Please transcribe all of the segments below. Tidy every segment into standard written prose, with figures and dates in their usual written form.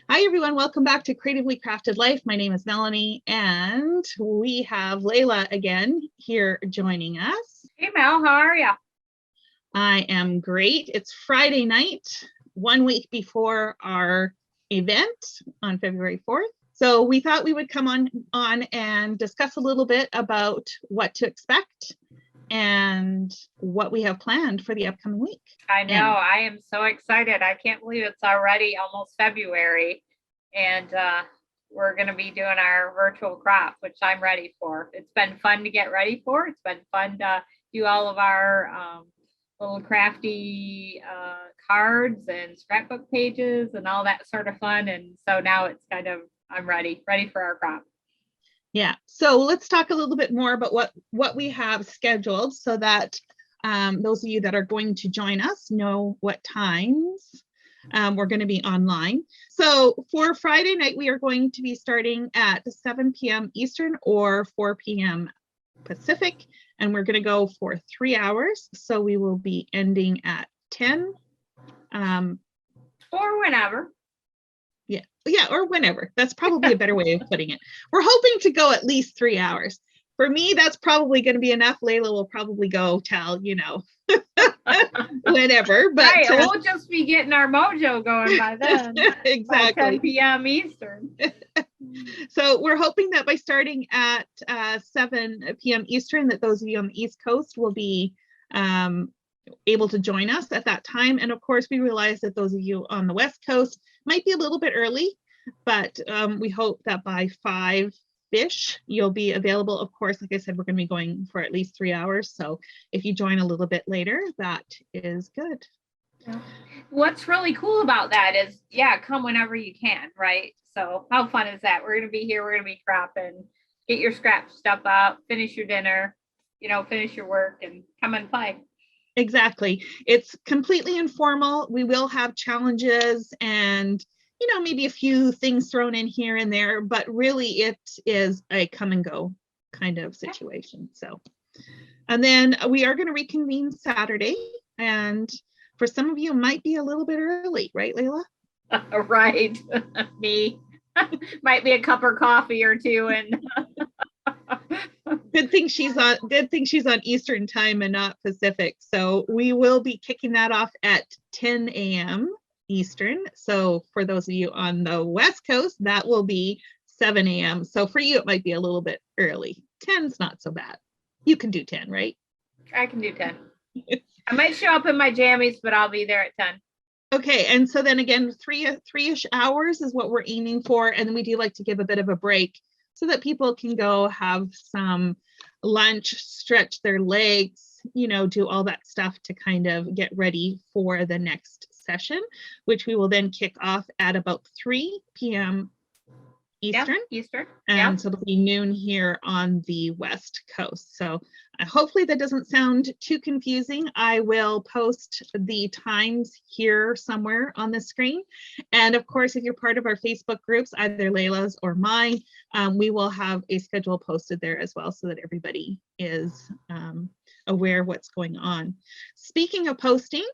Hi, everyone. Welcome back to Creatively Crafted Life. My name is Melanie, and we have Lela again here joining us. Hey, Mel, how are you? I am great. It's Friday night, 1 week before our event on February 4th. So we thought we would come on and discuss a little bit about what to expect and what we have planned for the upcoming week. I know, I am so excited. I can't believe it's already almost February, and we're going to be doing our virtual craft, which I'm ready for. It's been fun to get ready for. It's been fun to do all of our little crafty cards and scrapbook pages and all that sort of fun. And so now it's kind of, I'm ready for our craft. Yeah, so let's talk a little bit more about what we have scheduled so that those of you that are going to join us know what times we're going to be online. So for Friday night, we are going to be starting at 7 p.m. Eastern or 4 p.m. Pacific, and we're going to go for 3 hours. So we will be ending at 10. Or whenever. Yeah, or whenever. That's probably a better way of putting it. We're hoping to go at least 3 hours. For me, that's probably going to be enough. Lela will probably go till, whenever. But right, we'll just be getting our mojo going by then. Exactly. By 10 p.m. Eastern. So we're hoping that by starting at 7 p.m. Eastern, that those of you on the East Coast will be able to join us at that time. And of course, we realize that those of you on the West Coast might be a little bit early, but we hope that by 5-ish, you'll be available. Of course, like I said, we're going to be going for at least 3 hours. So if you join a little bit later, that is good. Yeah. What's really cool about that is, come whenever you can, right? So how fun is that? We're going to be here. We're going to be scrapping. Get your scrap stuff up, finish your dinner, finish your work and come and play. Exactly. It's completely informal. We will have challenges and, maybe a few things thrown in here and there, but really it is a come and go kind of situation. So, and then we are going to reconvene Saturday. And for some of you, it might be a little bit early, right, Lela? Right. Me. Might be a cup of coffee or two and Good thing she's on Eastern time and not Pacific. So we will be kicking that off at 10 a.m. Eastern. So for those of you on the West Coast, that will be 7 a.m. So for you, it might be a little bit early. 10's not so bad. You can do 10, right? I can do 10. I might show up in my jammies, but I'll be there at 10. Okay, and so then again, three-ish hours is what we're aiming for. And then we do like to give a bit of a break so that people can go have some lunch, stretch their legs, do all that stuff to kind of get ready for the next session, which we will then kick off at about 3 p.m. Eastern. Yep, Eastern. And so it'll be noon here on the West Coast. So hopefully that doesn't sound too confusing. I will post the times here somewhere on the screen. And of course, if you're part of our Facebook groups, either Lela's or mine, we will have a schedule posted there as well so that everybody is aware of what's going on. Speaking of posting,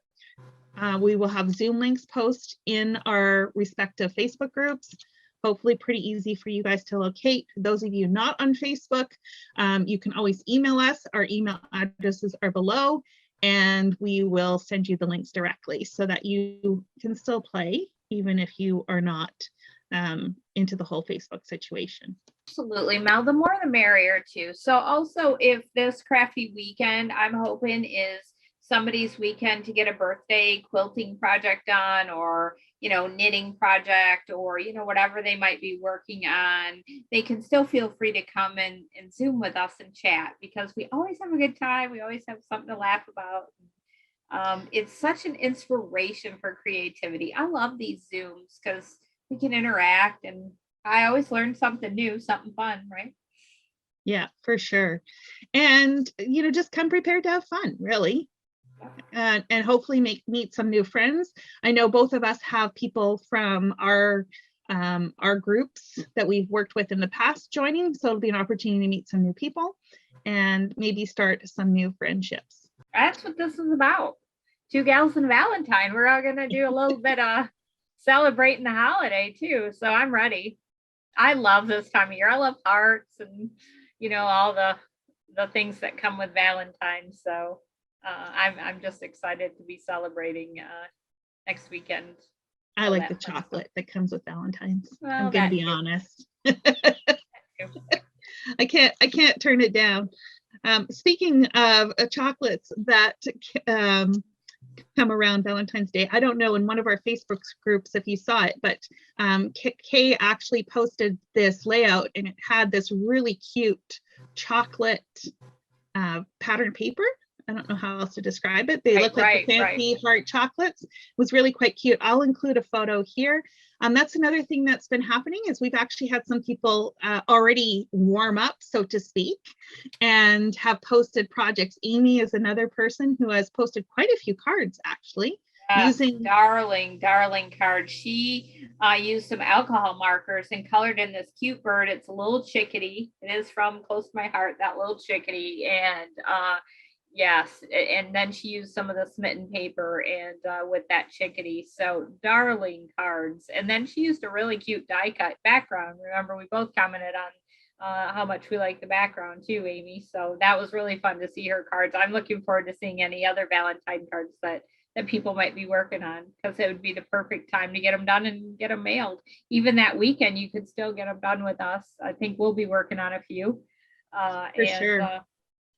we will have Zoom links post in our respective Facebook groups. Hopefully pretty easy for you guys to locate. Those of you not on Facebook, you can always email us. Our email addresses are below, and we will send you the links directly so that you can still play, even if you are not into the whole Facebook situation. Absolutely, Mel, the more the merrier too. So also, if this crafty weekend, I'm hoping is somebody's weekend to get a birthday quilting project done, or knitting project, or whatever they might be working on, they can still feel free to come and Zoom with us and chat, because we always have a good time. We always have something to laugh about. It's such an inspiration for creativity. I love these Zooms because we can interact, and I always learn something new, something fun, right? Yeah, for sure. And just come prepared to have fun, really. And hopefully meet some new friends. I know both of us have people from our groups that we've worked with in the past joining, so it'll be an opportunity to meet some new people and maybe start some new friendships. That's what this is about. Two gals and Valentine. We're all gonna do a little bit of celebrating the holiday too. So I'm ready. I love this time of year. I love hearts and, all the things that come with Valentine's. So I'm just excited to be celebrating next weekend. I So like the that fun stuff. chocolate that comes with Valentine's. Well, I'm gonna that be too. honest. too. I can't turn it down. Speaking of chocolates that come around Valentine's Day, I don't know in one of our Facebook groups if you saw it, but Kay actually posted this layout and it had this really cute chocolate pattern paper. I don't know how else to describe it. They look like the fancy heart chocolates. It was really quite cute. I'll include a photo here. That's another thing that's been happening is we've actually had some people already warm up, so to speak, and have posted projects. Amy is another person who has posted quite a few cards actually. Yes, darling card. She used some alcohol markers and colored in this cute bird. It's a little chickadee. It is from close to my heart, that little chickadee. And yes, and then she used some of the Smitten paper and with that chickadee. So darling cards. And then she used a really cute die cut background. Remember, we both commented on how much we like the background too, Amy. So that was really fun to see her cards. I'm looking forward to seeing any other Valentine cards that people might be working on, because it would be the perfect time to get them done and get them mailed. Even that weekend, you could still get them done with us. I think we'll be working on a few. For sure.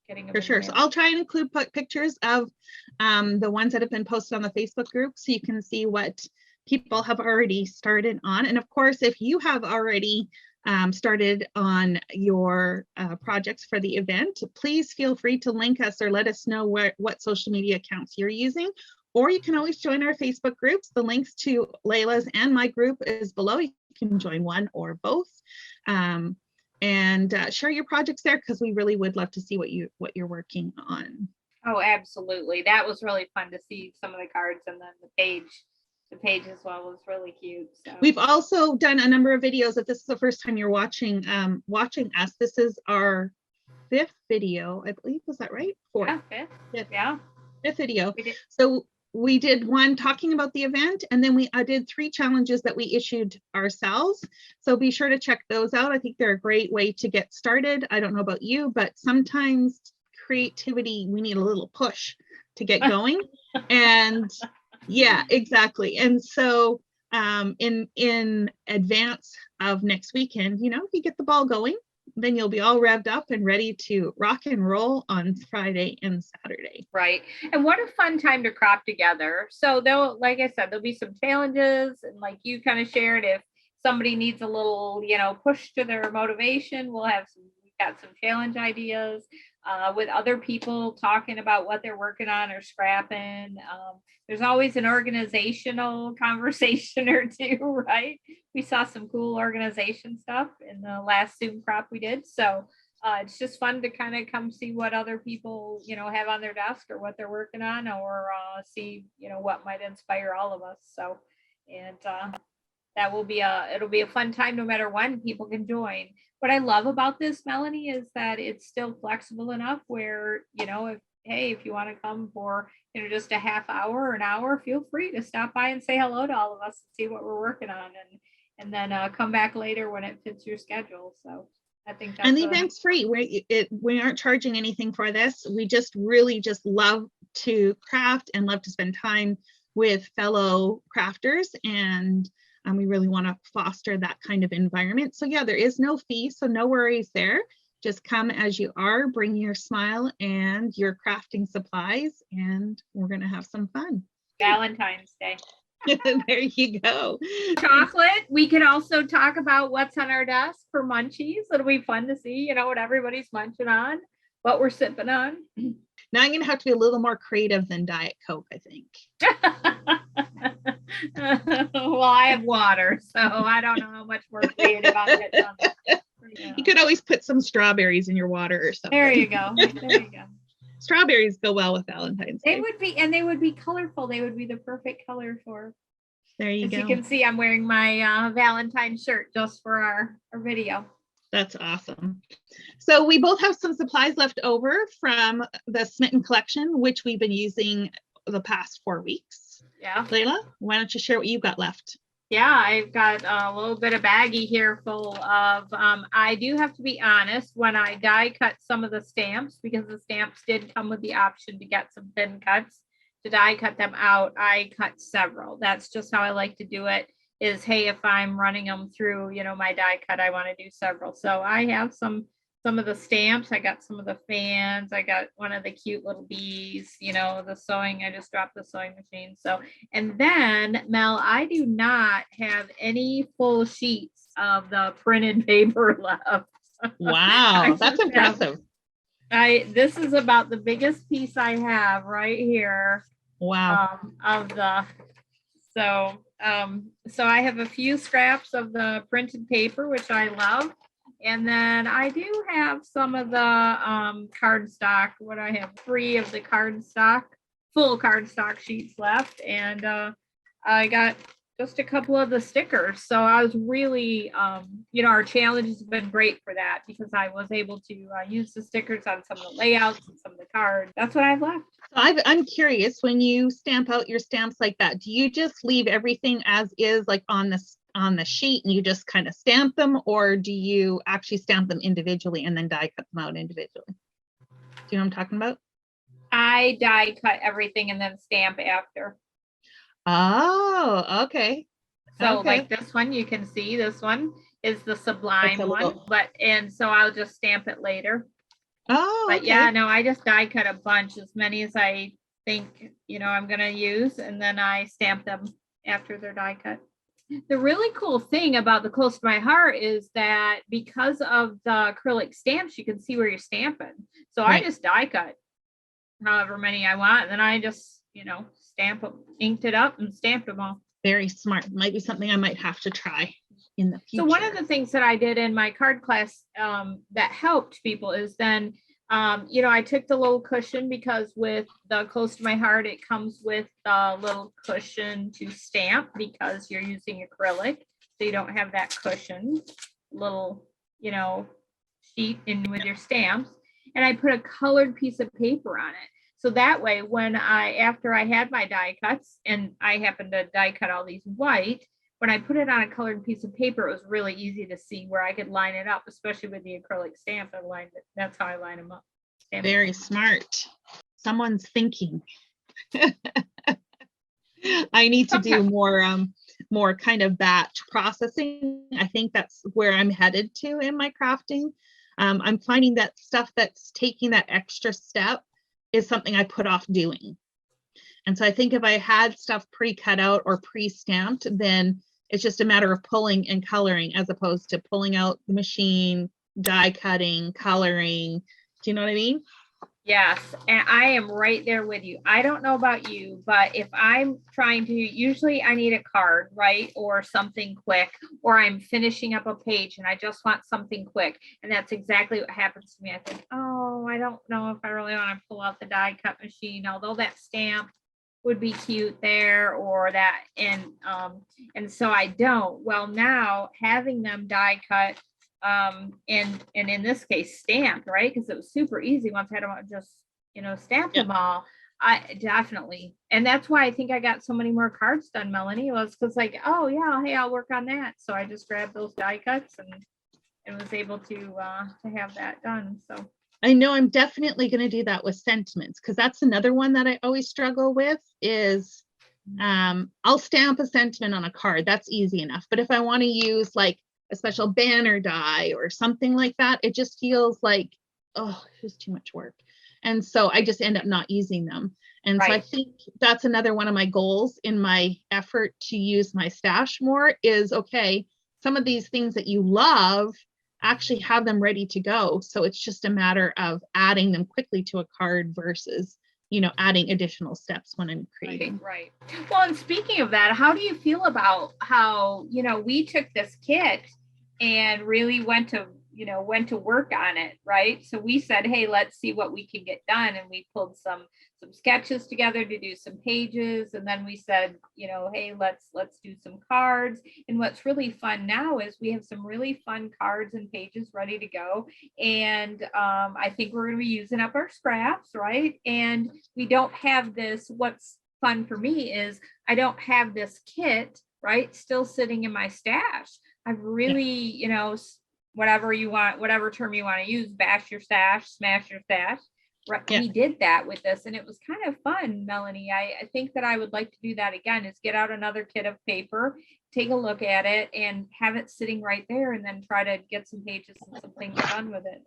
Getting them for sure. So I'll try and include pictures of the ones that have been posted on the Facebook group so you can see what people have already started on. And of course, if you have already started on your projects for the event, please feel free to link us or let us know what social media accounts you're using. Or you can always join our Facebook groups. The links to Leila's and my group is below. You can join one or both. And share your projects there, because we really would love to see what you're working on. Oh, absolutely. That was really fun to see some of the cards, and then the page as well was really cute. So we've also done a number of videos. If this is the first time you're watching us, this is our 5th video, I believe. Was that right? 4th. Yeah, 5th. Fifth. Yeah. 5th video. So we did one talking about the event, and then I did 3 challenges that we issued ourselves. So be sure to check those out. I think they're a great way to get started. I don't know about you, but sometimes creativity, we need a little push to get going. And yeah, exactly. And so in advance of next weekend, if you get the ball going, then you'll be all revved up and ready to rock and roll on Friday and Saturday. Right. And what a fun time to craft together. So like I said, there'll be some challenges, and like you kind of shared, if somebody needs a little, push to their motivation, we've got some challenge ideas with other people talking about what they're working on or scrapping. There's always an organizational conversation or two, right? We saw some cool organization stuff in the last Zoom crop we did. So it's just fun to kind of come see what other people, have on their desk or what they're working on, or see, what might inspire all of us. So, and that will be it'll be a fun time no matter when people can join. What I love about this, Melanie, is that it's still flexible enough where, if you want to come for, just a half hour or an hour, feel free to stop by and say hello to all of us and see what we're working on, and then come back later when it fits your schedule. So I think that's, and the event's free. We aren't charging anything for this. We just really just love to craft and love to spend time with fellow crafters, and we really want to foster that kind of environment. So yeah, there is no fee, so no worries there. Just come as you are, bring your smile and your crafting supplies, and we're going to have some fun. Valentine's Day. There you go. Chocolate. We can also talk about what's on our desk for munchies. It'll be fun to see, what everybody's munching on, what we're sipping on. Now I'm going to have to be a little more creative than Diet Coke, I think. Well, I have water, so I don't know how much more creative I'll get on that. You could always put some strawberries in your water or something. There you go. Strawberries go well with Valentine's Day. They would be colorful. They would be the perfect color for. There you go. As you can see, I'm wearing my Valentine shirt just for our video. That's awesome. So we both have some supplies left over from the Smitten Collection, which we've been using the past 4 weeks. Yeah. Lela, why don't you share what you've got left? Yeah, I've got a little bit of baggie here full of, I do have to be honest, when I die cut some of the stamps, because the stamps did come with the option to get some thin cuts, to die cut them out, I cut several. That's just how I like to do it, is, hey, if I'm running them through, my die cut, I want to do several. So I have some of the stamps. I got some of the fans. I got one of the cute little bees, the sewing. I just dropped the sewing machine. So, and then Mel, I do not have any full sheets of the printed paper left. Wow, that's impressive. This is about the biggest piece I have right here. Wow. Of the, so I have a few scraps of the printed paper, which I love. And then I do have some of the cardstock. What I have 3 of the cardstock, full cardstock sheets left. And I got just a couple of the stickers. So I was really, our challenge has been great for that, because I was able to use the stickers on some of the layouts and some of the cards. That's what I've left. I'm curious, when you stamp out your stamps like that, do you just leave everything as is, like on the sheet, and you just kind of stamp them, or do you actually stamp them individually and then die cut them out individually? Do you know what I'm talking about? I die cut everything and then stamp after. Oh, okay. So Okay. like this one, you can see this one is the Sublime one, Little... and so I'll just stamp it later. Oh, but okay. Yeah, no, I just die cut a bunch, as many as I think, I'm going to use, and then I stamp them after they're die cut. The really cool thing about the Close to My Heart is that because of the acrylic stamps, you can see where you're stamping. So right. I just die cut however many I want, and then I just, stamp them, inked it up and stamped them all. Very smart. Might be something I might have to try in the future. So one of the things that I did in my card class that helped people is then, I took the little cushion, because with the Close to My Heart, it comes with the little cushion to stamp, because you're using acrylic. So you don't have that cushion, little, sheet in with your stamps. And I put a colored piece of paper on it. So that way, after I had my die cuts, and I happened to die cut all these white, when I put it on a colored piece of paper, it was really easy to see where I could line it up, especially with the acrylic stamp. That's how I line them up. Very smart. Someone's thinking. I need to do more kind of batch processing. I think that's where I'm headed to in my crafting. I'm finding that stuff that's taking that extra step is something I put off doing. And so I think if I had stuff pre-cut out or pre-stamped, then it's just a matter of pulling and coloring, as opposed to pulling out the machine, die cutting, coloring. Do you know what I mean? Yes, and I am right there with you. I don't know about you, but if I'm trying to, usually I need a card, right? Or something quick, or I'm finishing up a page and I just want something quick. And that's exactly what happens to me. I think, oh, I don't know if I really want to pull out the die cut machine, although that stamp would be cute there, or that, and so I don't. Well, now having them die cut, and in this case stamped, right, because it was super easy once I had them just stamp them all. I definitely, and that's why I think I got so many more cards done, Melanie, was because like, oh yeah, hey, I'll work on that. So I just grabbed those die cuts and was able to have that done. So I know I'm definitely going to do that with sentiments, because that's another one that I always struggle with is I'll stamp a sentiment on a card. That's easy enough. But if I want to use like a special banner die or something like that, it just feels like, oh, it's just too much work. And so I just end up not using them. And so I think that's another one of my goals in my effort to use my stash more is, okay, some of these things that you love, actually have them ready to go. So it's just a matter of adding them quickly to a card versus, adding additional steps when I'm creating. Right. Well, and speaking of that, how do you feel about how, we took this kit and really went to work on it, right? So we said, hey, let's see what we can get done. And we pulled some sketches together to do some pages. And then we said, hey, let's do some cards. And what's really fun now is we have some really fun cards and pages ready to go. And I think we're going to be using up our scraps, right? And we don't have this, what's fun for me is I don't have this kit right? Still sitting in my stash. I've really, whatever you want, whatever term you want to use, bash your stash, smash your stash. Right. Yeah. We did that with this and it was kind of fun, Melanie. I think that I would like to do that again, is get out another kit of paper, take a look at it and have it sitting right there and then try to get some pages and some things done with it.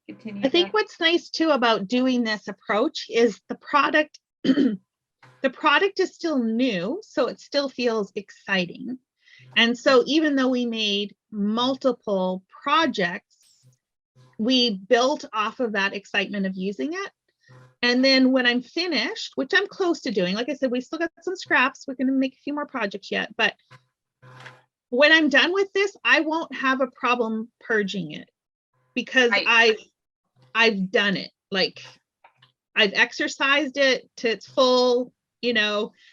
Continue. I think what's nice too about doing this approach is the product, the product is still new, so it still feels exciting. And so even though we made multiple projects, we built off of that excitement of using it. And then when I'm finished, which I'm close to doing, like I said, we still got some scraps. We're going to make a few more projects yet, but when I'm done with this, I won't have a problem purging it because I've done it. Like I've exercised it to its full,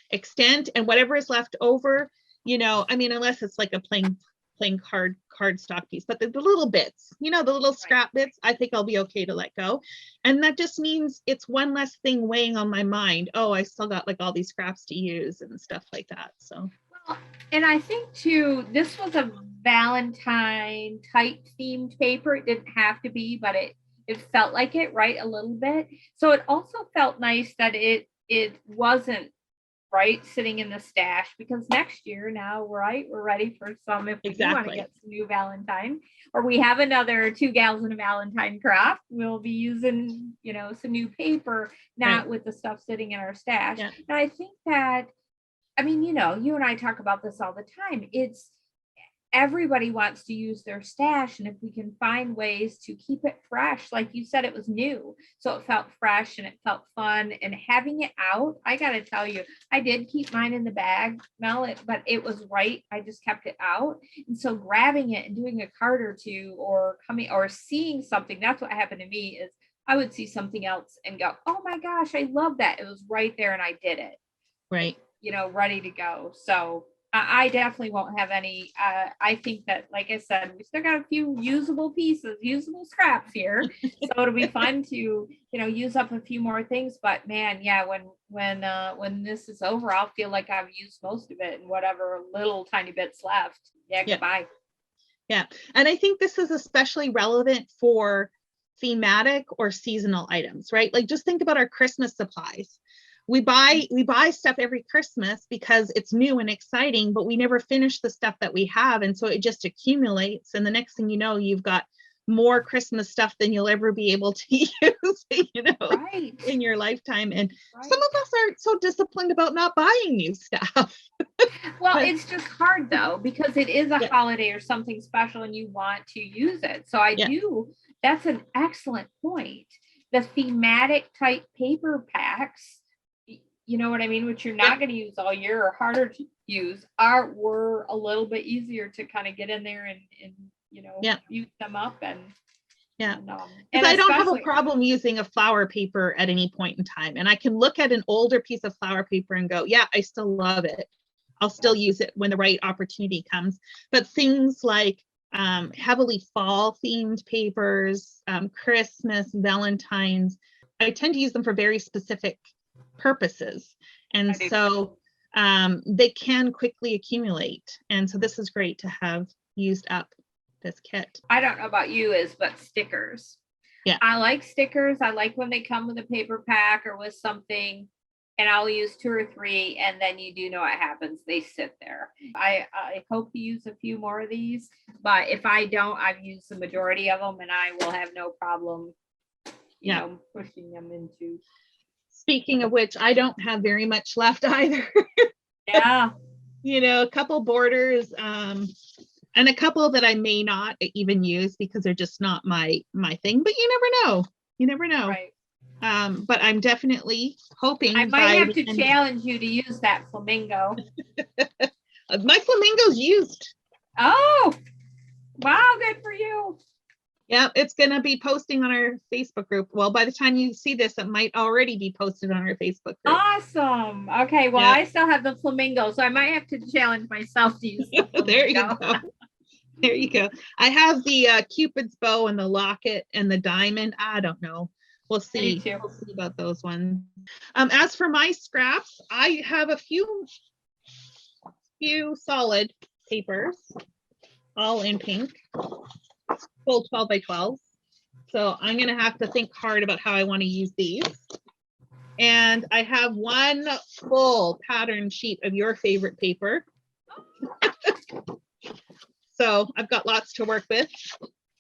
extent, and whatever is left over, I mean, unless it's like a plain cardstock piece, but the little bits, the little scrap bits, I think I'll be okay to let go. And that just means it's one less thing weighing on my mind. Oh, I still got like all these scraps to use and stuff like that. So, well, and I think too, this was a Valentine type themed paper. It didn't have to be, but it felt like it, right, a little bit. So it also felt nice that it wasn't sitting in the stash, because next year now, right, we're ready for some, if we do want to get some new Valentine, or we have another 2 gals in a Valentine craft, we'll be using, some new paper, not with the stuff sitting in our stash. Yeah. And I think that, I mean, you and I talk about this all the time. It's everybody wants to use their stash. And if we can find ways to keep it fresh, like you said, it was new. So it felt fresh and it felt fun. And having it out, I got to tell you, I did keep mine in the bag, Mel, but it was right. I just kept it out. And so grabbing it and doing a card or two or coming or seeing something, that's what happened to me, is I would see something else and go, oh my gosh, I love that. It was right there and I did it. Right. Ready to go. So I definitely won't have any. I think that, like I said, we still got a few usable pieces, usable scraps here. So it'll be fun to, use up a few more things. But man, yeah, when this is over, I'll feel like I've used most of it and whatever little tiny bits left. Yeah, goodbye. Yeah. And I think this is especially relevant for thematic or seasonal items, right? Like just think about our Christmas supplies. We buy stuff every Christmas because it's new and exciting, but we never finish the stuff that we have. And so it just accumulates. And the next thing you know, you've got more Christmas stuff than you'll ever be able to use, in your lifetime. And some of us are so disciplined about not buying new stuff. Well, it's just hard though, because it is a holiday or something special and you want to use it. So that's an excellent point. The thematic type paper packs, you know what I mean, which you're not going to use all year or harder to use, were a little bit easier to kind of get in there and use them up. And and I don't have a problem using a flower paper at any point in time. And I can look at an older piece of flower paper and go, yeah, I still love it. I'll still use it when the right opportunity comes. But things like heavily fall themed papers, Christmas, Valentine's, I tend to use them for very specific purposes. And so they can quickly accumulate. And so this is great to have used up this kit. I don't know about you, but stickers. Yeah. I like stickers. I like when they come with a paper pack or with something, and I'll use 2 or 3, and then you do know what happens. They sit there. I hope to use a few more of these, but if I don't, I've used the majority of them, and I will have no problem, pushing them into. Speaking of which, I don't have very much left either. Yeah. A couple borders, and a couple that I may not even use because they're just not my thing, but you never know. Right. But I'm definitely hoping I might have to challenge you to use that flamingo. My flamingo's used. Oh, wow, good for you. Yeah, it's going to be posting on our Facebook group. Well, by the time you see this, it might already be posted on our Facebook group. Awesome. Okay, well, I still have the flamingo, so I might have to challenge myself to use the flamingo. There you go. There you go. I have the Cupid's bow and the locket and the diamond. I don't know. We'll see. We'll see about those ones. As for my scraps, I have a few few solid papers, all in pink, full 12 by 12. So I'm going to have to think hard about how I want to use these. And I have one full pattern sheet of your favorite paper. So I've got lots to work with.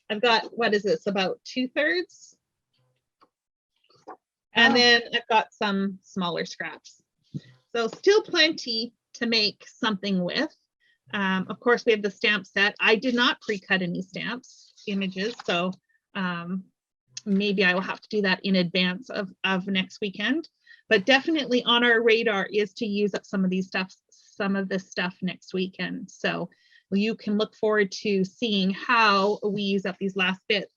I've got, what is this, about 2/3? And then I've got some smaller scraps. So still plenty to make something with. Of course, we have the stamp set. I did not pre-cut any stamps, images, so maybe I will have to do that in advance of next weekend. But definitely on our radar is to use up some of this stuff next weekend. So you can look forward to seeing how we use up these last bits.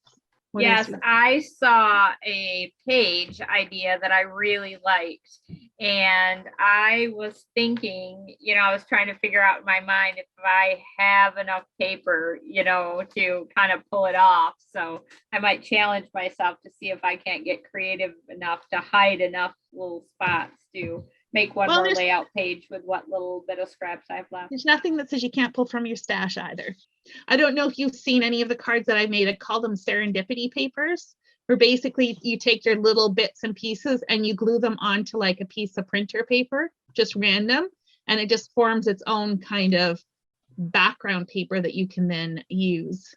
Yes, I saw a page idea that I really liked. And I was thinking, I was trying to figure out in my mind if I have enough paper, to kind of pull it off. So I might challenge myself to see if I can't get creative enough to hide enough little spots to make one more layout page with what little bit of scraps I've left. There's nothing that says you can't pull from your stash either. I don't know if you've seen any of the cards that I made. I call them serendipity papers, where basically you take your little bits and pieces and you glue them onto like a piece of printer paper, just random, and it just forms its own kind of background paper that you can then use.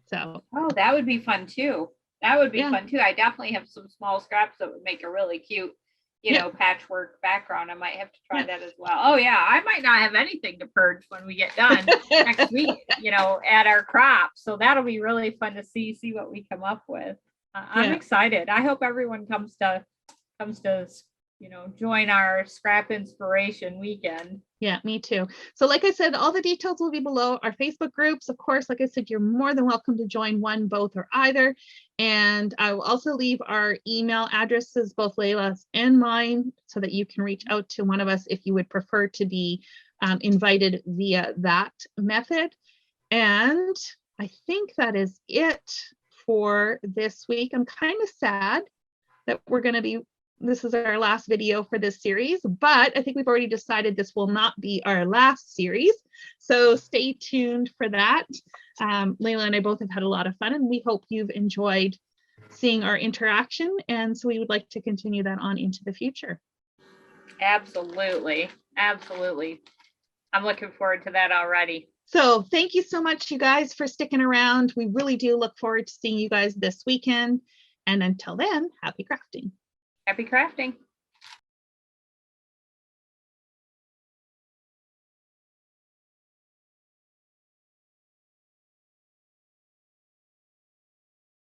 So that would be fun too. Fun too. I definitely have some small scraps that would make a really cute patchwork background. I might have to try that as well. Oh yeah, I might not have anything to purge when we get done next week, at our crop. So that'll be really fun to see what we come up with. I'm excited. I hope everyone comes to join our scrap inspiration weekend. Yeah, me too. So like I said, all the details will be below. Our Facebook groups, of course, like I said, you're more than welcome to join one, both, or either. And I will also leave our email addresses, both Leila's and mine, so that you can reach out to one of us if you would prefer to be invited via that method. And I think that is it for this week. I'm kind of sad that this is our last video for this series, but I think we've already decided this will not be our last series. So stay tuned for that. Lela and I both have had a lot of fun, and we hope you've enjoyed seeing our interaction. And so we would like to continue that on into the future. Absolutely. Absolutely. I'm looking forward to that already. So thank you so much, you guys, for sticking around. We really do look forward to seeing you guys this weekend. And until then, happy crafting. Happy crafting.